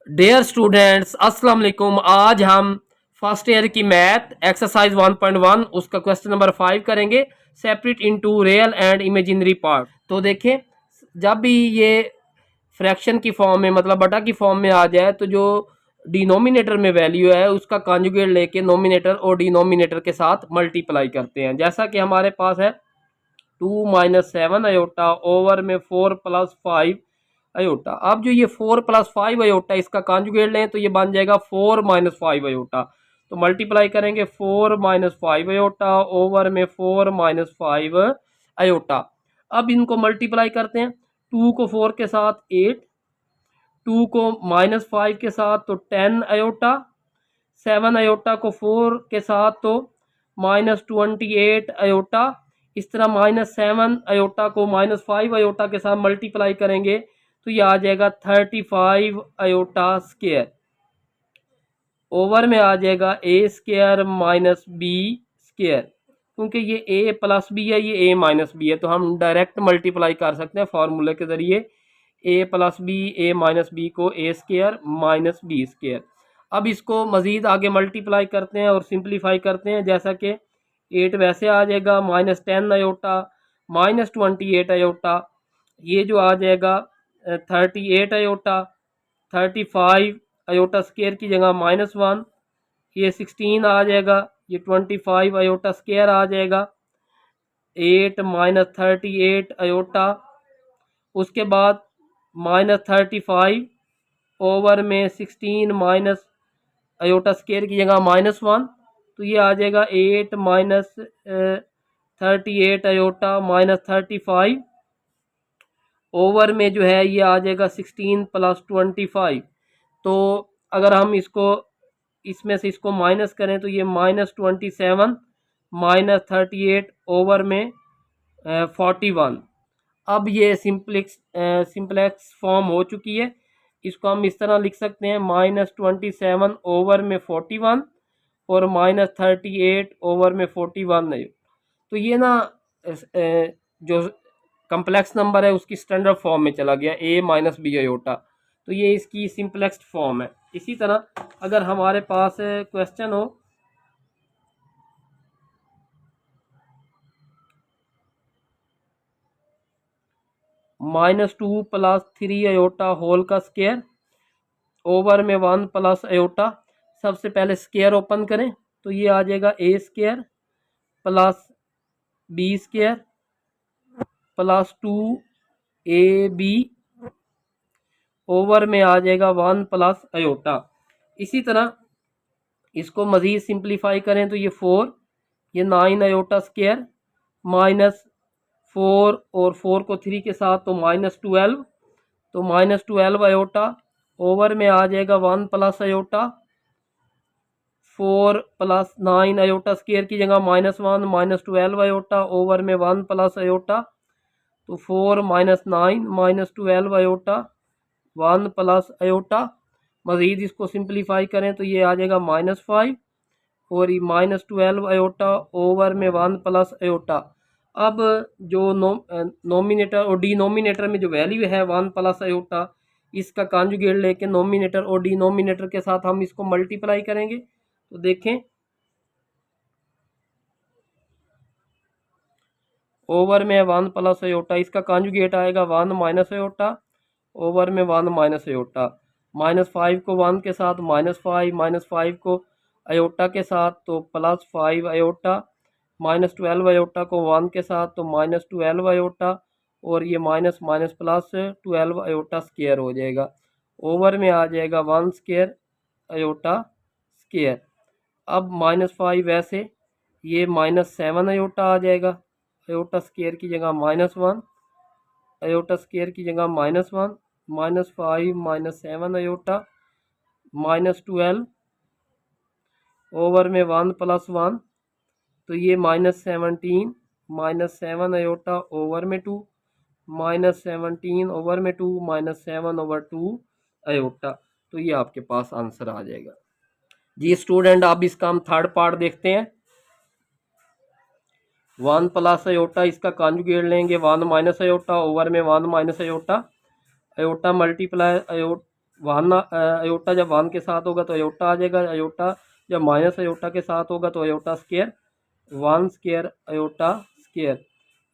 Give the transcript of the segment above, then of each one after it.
Dear students अस्सलाम वालेकुम। आज हम फर्स्ट ईयर की मैथ एक्सरसाइज 1.1 उसका क्वेश्चन नंबर 5 करेंगे, separate into real and imaginary part. तो देखें, जब भी ये फ्रैक्शन की फॉर्म में मतलब बटा की फॉर्म में आ जाए तो जो डिनोमिनेटर में वैल्यू है उसका कॉन्जुगेट लेके नोमिनेटर और डिनोमिनेटर के साथ मल्टीप्लाई करते हैं। जैसा कि हमारे पास है 2 - 7 अयोटा ओवर में 4 + 5 अयोटा। अब जो ये 4 + 5 अयोटा इसका कॉन्जुगेट लें तो ये बन जाएगा 4 - 5 अयोटा। तो मल्टीप्लाई करेंगे 4 - 5 अयोटा ओवर में 4 - 5 अयोटा। अब इनको मल्टीप्लाई करते हैं, 2 को 4 के साथ 8, 2 को -5 के साथ तो 10 अयोटा, 7 अयोटा को 4 के साथ तो -28 अयोटा। इस तरह -7 अयोटा को -5 अयोटा के साथ मल्टीप्लाई करेंगे तो ये आ जाएगा 35 अयोटा स्क्वायर। ओवर में आ जाएगा A² - B स्क्वायर। क्योंकि ये A + B है, ये A - B है, तो हम डायरेक्ट मल्टीप्लाई कर सकते हैं फार्मूले के ज़रिए। A + B A - B को A² - B स्क्वायर। अब इसको मज़ीद आगे मल्टीप्लाई करते हैं और सिंप्लीफाई करते हैं। जैसा कि 8 वैसे आ जाएगा, -10 अयोटा, -28 अयोटा, ये जो आ जाएगा 38 अयोटा, 35 अयोटा स्क्वायर की जगह -1, ये 16 आ जाएगा, ये 25 अयोटा स्क्वायर आ जाएगा, 8 - 38 अयोटा। उसके बाद -35 ओवर में 16 माइनस अयोटा स्क्वायर की जगह -1, तो ये आ जाएगा 8 - 38 अयोटा -35 ओवर में जो है ये आ जाएगा 16 + 25। तो अगर हम इसको इसमें से इसको माइनस करें तो ये -27 - 38 ओवर में 41। अब ये सिंप्लेक्स फॉर्म हो चुकी है। इसको हम इस तरह लिख सकते हैं, -27 ओवर में 41 और -38 ओवर में 41 है। तो ये ना जो कम्प्लेक्स नंबर है उसकी स्टैंडर्ड फॉर्म में चला गया, A - B अयोटा। तो ये इसकी सिंपलेक्स फॉर्म है। इसी तरह अगर हमारे पास क्वेश्चन हो -2 + 3 अयोटा होल का स्क्वायर ओवर में 1 + अयोटा। सबसे पहले स्क्वायर ओपन करें तो ये आ जाएगा A² + B² + 2AB ओवर में आ जाएगा 1 + अयोटा। इसी तरह इसको मज़ीद सिंप्लीफाई करें तो ये 4, ये 9 अयोटा स्क्वायर, -4 और 4 को 3 के साथ तो -12, तो -12 अयोटा ओवर में आ जाएगा 1 + अयोटा, 4 + 9 अयोटा स्क्वायर की जगह -1 -12 अयोटा ओवर में 1 + अयोटा, तो 4 - 9 -12 अयोटा 1 + अयोटा। मज़ीद इसको सिंप्लीफाई करें तो ये आ जाएगा -5 और ये -12 अयोटा ओवर में 1 + अयोटा। अब जो नोमिनेटर और डिनोमिनेटर में जो वैल्यू है 1 + अयोटा, इसका कॉन्जुगेट लेके नोमिनेटर और डिनोमिनेटर के साथ हम इसको मल्टीप्लाई करेंगे। तो देखें, ओवर में 1 + अयोटा, इसका कॉन्जुगेट आएगा 1 - अयोटा ओवर में 1 - अयोटा। -5 को 1 के साथ -5, -5 को अयोटा के साथ तो +5 अयोटा, -12 अयोटा को 1 के साथ तो -12 अयोटा और ये minus minus plus 12 iota square हो जाएगा। ओवर में आ जाएगा 1 स्क्वायर अयोटा स्क्वायर। अब -5 वैसे ये -7 अयोटा आ जाएगा, अयोटा स्क्वायर की जगह -1, अयोटा स्क्वायर की जगह -1, -5 - 7 अयोटा -12 ओवर में 1 + 1, तो ये -17 -7 अयोटा ओवर में 2, -17 ओवर में 2 -7/2 अयोटा। तो ये आपके पास आंसर आ जाएगा जी। स्टूडेंट अब इसका हम थर्ड पार्ट देखते हैं। 1 + अयोटा, इसका कॉन्जुगेट लेंगे 1 - अयोटा ओवर में 1 - iota, iota multiply one iota जब वन के साथ होगा तो अयोटा आ जाएगा, अयोटा जब माइनस अयोटा के साथ होगा तो iota square, one square iota square.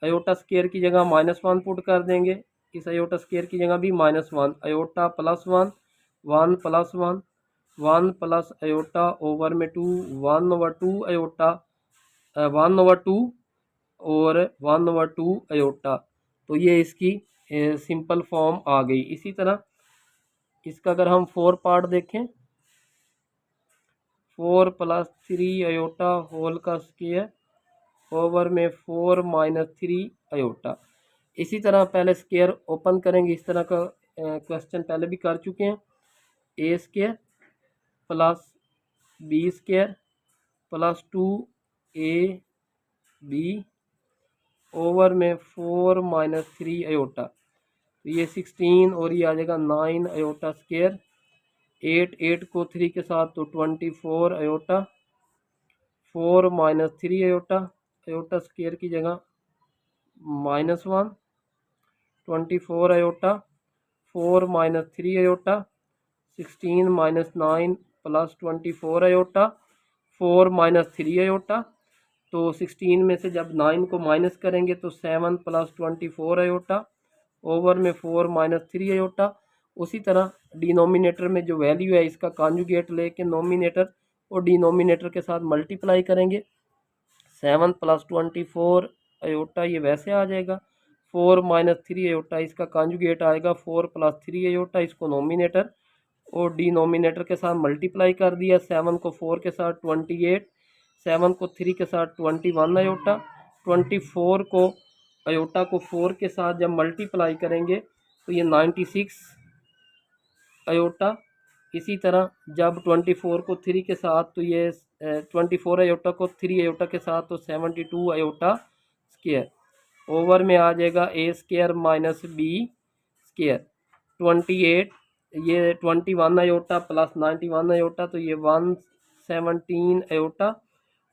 Iota square की जगह -1 पुट कर देंगे, इस अयोटा स्केयर की जगह भी -1, अयोटा +1, 1 + 1, 1 प्लस अयोटा ओवर में 2, 1/2 अयोटा, 1/2 और 1/2 अयोटा। तो ये इसकी सिंपल फॉर्म आ गई। इसी तरह इसका अगर हम 4 पार्ट देखें, 4 + 3 अयोटा होल का स्क्वायर ओवर में 4 - 3 अयोटा। इसी तरह पहले स्क्वायर ओपन करेंगे, इस तरह का क्वेश्चन पहले भी कर चुके हैं। A square plus b square plus 2 AB over में 4 - 3 अयोटा। तो ये 16 और ये आ जाएगा 9 अयोटा स्क्वायर। 8 को 3 के साथ तो 24 अयोटा, 4 - 3 अयोटा, अयोटा स्क्वायर की जगह -1, 24 iota, 4 - 3 iota, 16 - 9 plus 24 iota, 4 - 3 iota. तो 16 में से जब 9 को माइनस करेंगे तो 7 + 24 अयोटा ओवर में 4 - 3 अयोटा। उसी तरह डिनोमिनेटर में जो वैल्यू है इसका कॉन्जुगेट लेके नोमिनेटर और डिनोमिनेटर के साथ मल्टीप्लाई करेंगे। 7 + 24 अयोटा ये वैसे आ जाएगा, 4 - 3 अयोटा इसका कॉन्जुगेट आएगा 4 + 3 अयोटा, इसको नोमिनेटर और डिनोमिनेटर के साथ मल्टीप्लाई कर दिया। 7 को 4 के साथ 28, 7 को 3 के साथ 21 अयोटा, 24 को अयोटा को 4 के साथ जब मल्टीप्लाई करेंगे तो ये 96 अयोटा। इसी तरह जब 24 को 3 के साथ तो ये 24 अयोटा को 3 अयोटा के साथ तो 72 अयोटा स्क्वायर ओवर में आ जाएगा ए स्क्वायर माइनस बी स्क्वायर। 28 ये 21 अयोटा प्लस 91 अयोटा तो ये 117 अयोटा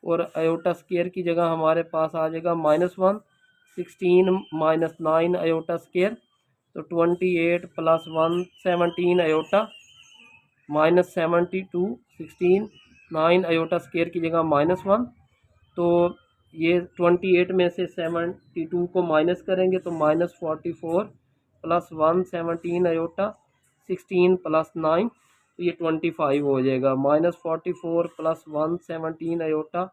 और अयोटा स्क्वायर की जगह हमारे पास आ जाएगा -1, 16 - 9 अयोटा स्क्वायर तो 28 + 117 अयोटा -72, 16 9 अयोटा स्क्वायर की जगह -1। तो ये 28 में से 72 को माइनस करेंगे तो -44 + 117 अयोटा, 16 + 9 तो ये 25 हो जाएगा। -44 + 117 अयोटा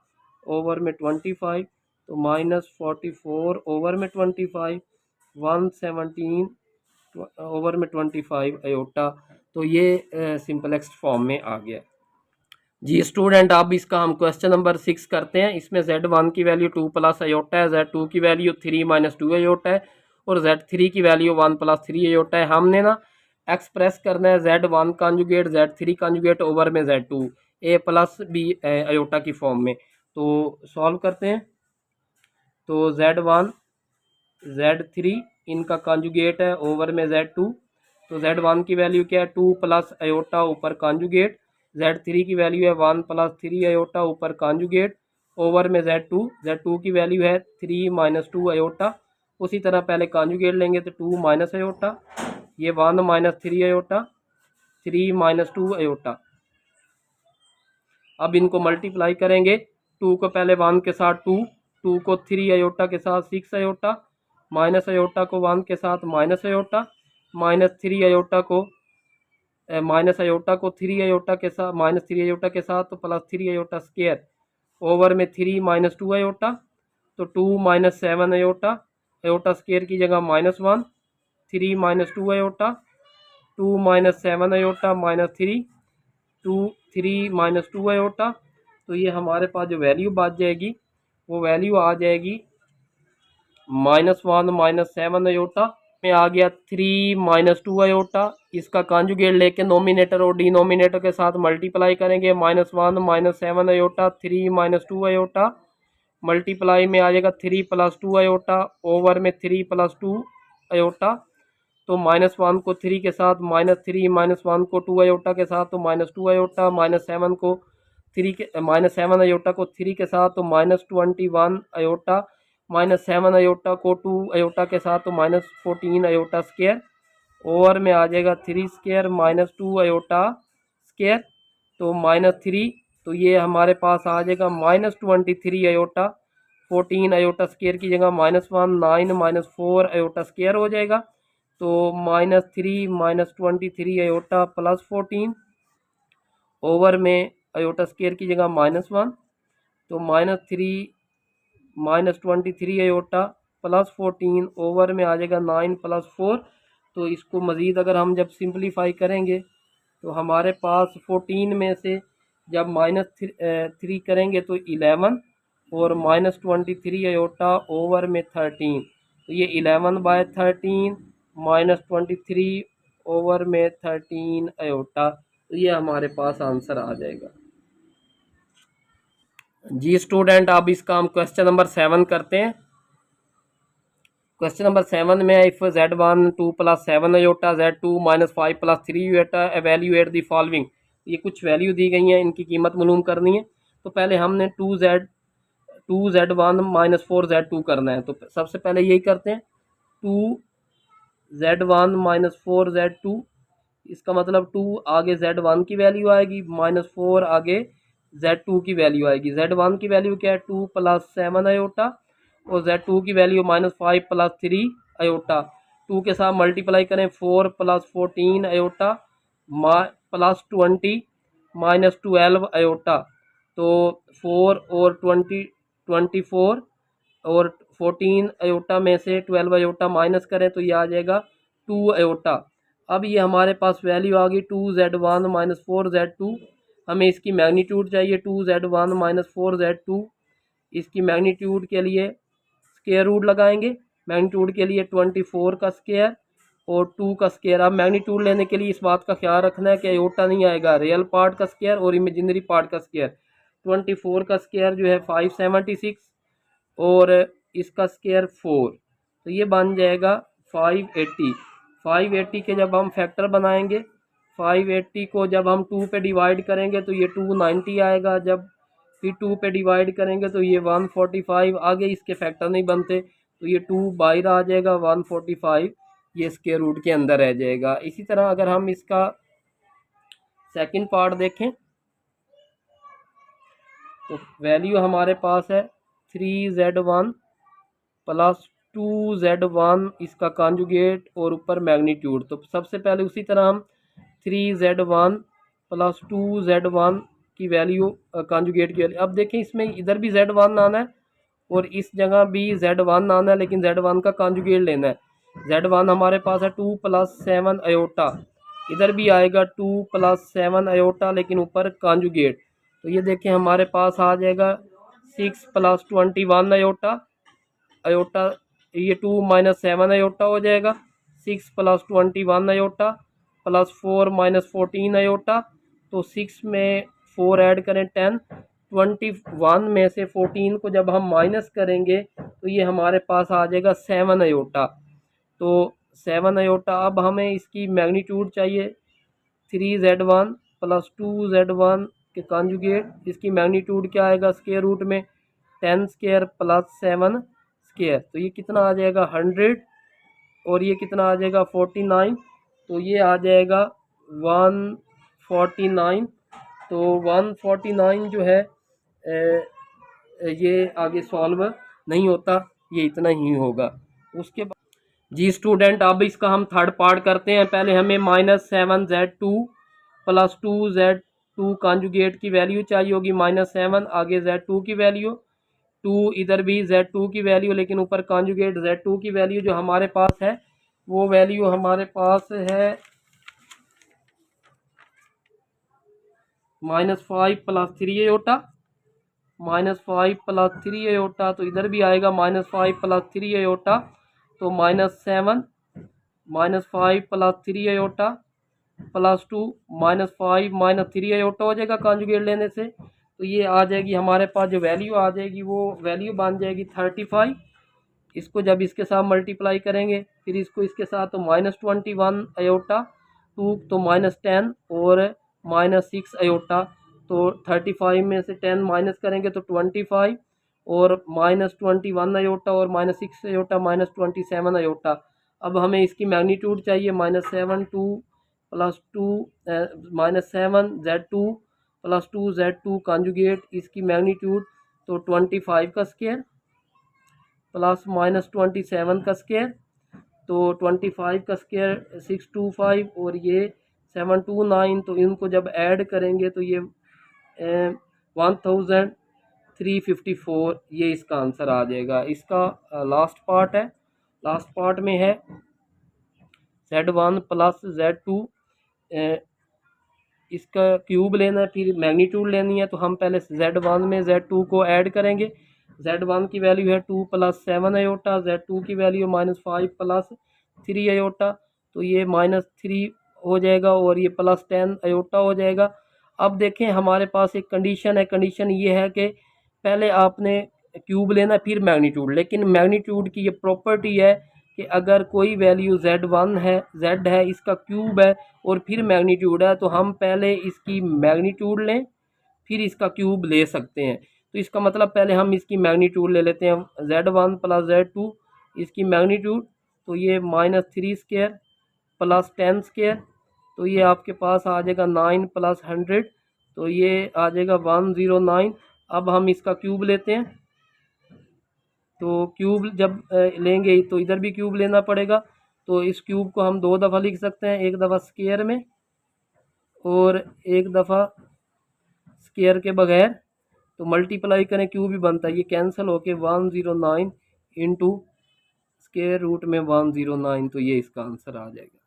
ओवर में 25 तो -44 ओवर में 25, 117 ओवर में 25 अयोटा। तो ये सिंपलेक्स्ट फॉर्म में आ गया। जी स्टूडेंट, अब इसका हम क्वेश्चन नंबर 6 करते हैं। इसमें Z1 की वैल्यू 2 + अयोटा है, Z2 की वैल्यू 3 - 2 अयोटा है और Z3 की वैल्यू 1 + 3 अयोटा है। हमने ना एक्सप्रेस करना है Z1 conjugate Z3 conjugate over में Z2 A + B अयोटा की फॉर्म में। तो सॉल्व करते हैं। तो Z1 Z3 इनका कॉन्जुगेट है ओवर में Z2। तो Z1 की वैल्यू क्या है 2 + अयोटा ऊपर कॉन्जुगेट, Z3 की वैल्यू है 1 + 3 अयोटा ऊपर कॉन्जुगेट ओवर में Z2। Z2 की वैल्यू है 3 - 2 अयोटा। उसी तरह पहले कॉन्जुगेट लेंगे तो 2 - अयोटा, ये 1 - 3 अयोटा, 3 - 2 अयोटा। अब इनको मल्टीप्लाई करेंगे, 2 को पहले 1 के साथ 2, 2 को 3 अयोटा के साथ 6 अयोटा, माइनस अयोटा को 1 के साथ माइनस अयोटा, -3 अयोटा को माइनस अयोटा को 3 अयोटा के साथ -3 अयोटा के साथ तो +3 अयोटा स्क्वायर ओवर में 3 - 2 अयोटा तो 2 - 7 अयोटा, अयोटा स्क्वायर की जगह -1, 3 - 2 अयोटा, 2 - 7 अयोटा -3, 2 3 - 2 अयोटा। तो ये हमारे पास जो वैल्यू बच जाएगी वो वैल्यू आ जाएगी -1 - 7 अयोटा में आ गया 3 - 2 अयोटा। इसका कॉन्जुगेट लेके नोमिनेटर और डिनोमिनेटर के साथ मल्टीप्लाई करेंगे, -1 - 7 अयोटा 3 - 2 अयोटा मल्टीप्लाई में आ जाएगा 3 + 2 अयोटा ओवर में 3 + 2 अयोटा। तो -1 को 3 के साथ -3, -1 को 2 अयोटा के साथ तो -2 अयोटा, -7 को 3 के -7 अयोटा को 3 के साथ तो -21 अयोटा, -7 अयोटा को 2 अयोटा के साथ तो -14 अयोटा स्क्वायर ओवर में आ जाएगा 3 स्क्वायर माइनस 2 अयोटा स्क्वायर, तो -3, तो ये हमारे पास आ जाएगा -23 अयोटा, 14 अयोटा स्क्वायर की जगह -1, 9 -4 अयोटा स्क्वायर हो जाएगा, तो -3 -23 अयोटा प्लस 14 ओवर में अयोटा स्क्वायर की जगह -1, तो -3 -23 अयोटा प्लस 14 ओवर में आ जाएगा 9 + 4। तो इसको मज़ीद अगर हम जब सिंपलीफाई करेंगे तो हमारे पास 14 में से जब -3 करेंगे तो 11 और -23 अयोटा ओवर में 13, तो ये 11/13 -23 ओवर में 13 अयोटा, तो ये हमारे पास आंसर आ जाएगा। जी स्टूडेंट, अब इसका हम क्वेश्चन नंबर 7 करते हैं। क्वेश्चन नंबर 7 में if Z1 2 + 7 iota, Z2 -5 + 3 iota, evaluate the following. ये कुछ वैल्यू दी गई हैं, इनकी कीमत मालूम करनी है। तो पहले हमने 2Z1 - 4Z2 करना है, तो सबसे पहले यही करते हैं। 2Z1 - 4Z2, इसका मतलब 2 आगे Z1 की वैल्यू आएगी, -4 आगे Z2 की वैल्यू आएगी। Z1 की वैल्यू क्या है 2 + 7 अयोटा, और Z2 की वैल्यू -5 + 3 अयोटा। 2 के साथ मल्टीप्लाई करें, 4 + 14 अयोटा प्लस 20 -12 अयोटा, तो 4 और 20 24, और 14 अयोटा में से 12 अयोटा माइनस करें तो ये आ जाएगा 2 अयोटा। अब ये हमारे पास वैल्यू आ गई 2Z1 - 4Z2। हमें इसकी मैग्नीट्यूड चाहिए 2Z1 - 4Z2। इसकी मैग्नीट्यूड के लिए स्क्वायर रूट लगाएंगे। मैग्नीट्यूड के लिए 24 का स्क्वायर और 2 का स्क्वायर। अब मैग्नीट्यूड लेने के लिए इस बात का ख्याल रखना है कि अयोटा नहीं आएगा, रियल पार्ट का स्क्वायर और इमेजिनरी पार्ट का स्क्वायर। 24 का स्क्वायर जो है 576 और इसका स्क्वायर 4, तो ये बन जाएगा 580। 580 के जब हम फैक्टर बनाएंगे, 580 को जब हम 2 पे डिवाइड करेंगे तो ये 290 आएगा। जब फिर 2 पे डिवाइड करेंगे तो ये 145, आगे इसके फैक्टर नहीं बनते, तो ये 2 बाहर आ जाएगा, 145 ये स्क्वायर रूट के अंदर रह जाएगा। इसी तरह अगर हम इसका सेकंड पार्ट देखें तो वैल्यू हमारे पास है 3Z1 + 2Z1 इसका कॉन्जुगेट और ऊपर मैग्नीट्यूड। तो सबसे पहले उसी तरह हम 3Z1 + 2Z1 की वैल्यू कॉन्जुगेट की वैल्यू। अब देखें इसमें इधर भी Z1 आना है और इस जगह भी Z1 आना है, लेकिन Z1 का कॉन्जुगेट लेना है। Z1 हमारे पास है 2 + 7 अयोटा, इधर भी आएगा 2 + 7 अयोटा, लेकिन ऊपर कॉन्जुगेट। तो ये देखें हमारे पास आ जाएगा 6 + 21 अयोटा, ये 2 - 7 अयोटा हो जाएगा। 6 + 21 अयोटा प्लस 4 - 14 अयोटा, तो 6 में 4 ऐड करें 10, 21 में से 14 को जब हम माइनस करेंगे तो ये हमारे पास आ जाएगा 7 अयोटा। तो 7 अयोटा। अब हमें इसकी मैग्नीट्यूड चाहिए 3Z1 + 2Z1 के कॉन्जुगेट। इसकी मैग्नीट्यूड क्या आएगा स्क्वायर रूट में 10 स्क्वायर + 7 स्क्वायर, तो ये कितना आ जाएगा 100, और ये कितना आ जाएगा 49, तो ये आ जाएगा 149। तो 149 जो है ये आगे सॉल्व नहीं होता, ये इतना ही होगा। उसके बाद जी स्टूडेंट, अब इसका हम थर्ड पार्ट करते हैं। पहले हमें -7Z2 + 2Z2 कॉन्जुगेट की वैल्यू चाहिए होगी, -7 आगे Z2 की वैल्यू, 2 इधर भी Z2 की वैल्यू, लेकिन ऊपर कॉन्जुगेट Z2 की वैल्यू जो हमारे पास है वो वैल्यू हमारे पास है -5 + 3 अयोटा, -5 + 3 अयोटा, तो इधर भी आएगा -5 + 3 अयोटा, तो -7 -5 + 3 अयोटा प्लस 2 -5 - 3 अयोटा हो जाएगा कॉन्जुगेट लेने से। तो ये आ जाएगी हमारे पास जो वैल्यू आ जाएगी वो वैल्यू बन जाएगी 35। इसको जब इसके साथ मल्टीप्लाई करेंगे फिर इसको इसके साथ, तो -21 अयोटा, 2 तो -10 और -6 अयोटा, तो 35 में से 10 माइनस करेंगे तो 25, और -21 अयोटा और -6 अयोटा -27 अयोटा। अब हमें इसकी मैग्नीट्यूड चाहिए -7 2 + 2 -7 Z2 + 2 Z2 कॉन्जुगेट, इसकी मैग्नीट्यूड तो 25 का स्क्वायर प्लस -27 का स्क्वायर, तो 25 का स्क्वायर 625 और ये 729, तो इनको जब ऐड करेंगे तो ये 1354, ये इसका आंसर आ जाएगा। इसका लास्ट पार्ट है, लास्ट पार्ट में है Z1 + Z2, इसका क्यूब लेना है, फिर मैग्नीट्यूड लेनी है। तो हम पहले Z1 में Z2 को ऐड करेंगे। Z1 की वैल्यू है 2 + 7 अयोटा, Z2 की वैल्यू -5 + 3 अयोटा, तो ये -3 हो जाएगा और ये +10 अयोटा हो जाएगा। अब देखें हमारे पास एक कंडीशन है, कंडीशन ये है कि पहले आपने क्यूब लेना फिर मैग्नीट्यूड, लेकिन मैग्नीट्यूड की ये प्रॉपर्टी है कि अगर कोई वैल्यू Z1 है, Z है, इसका क्यूब है और फिर मैग्नीट्यूड है, तो हम पहले इसकी मैग्नीट्यूड लें फिर इसका क्यूब ले सकते हैं। तो इसका मतलब पहले हम इसकी मैग्नीट्यूड ले लेते हैं, Z1 + Z2, इसकी मैग्नीट्यूड तो ये -3 स्क्वायर + 10 स्क्वायर, तो ये आपके पास आ जाएगा 9 + 100, तो ये आ जाएगा 109। अब हम इसका क्यूब लेते हैं, तो क्यूब जब लेंगे तो इधर भी क्यूब लेना पड़ेगा। तो इस क्यूब को हम 2 दफ़ा लिख सकते हैं, एक दफ़ा स्क्वायर में और एक दफ़ा स्क्वायर के बगैर। तो मल्टीप्लाई करें, क्यूब भी बनता है, ये कैंसिल होके 109 इंटू स्क्वायर रूट में 109, तो ये इसका आंसर आ जाएगा।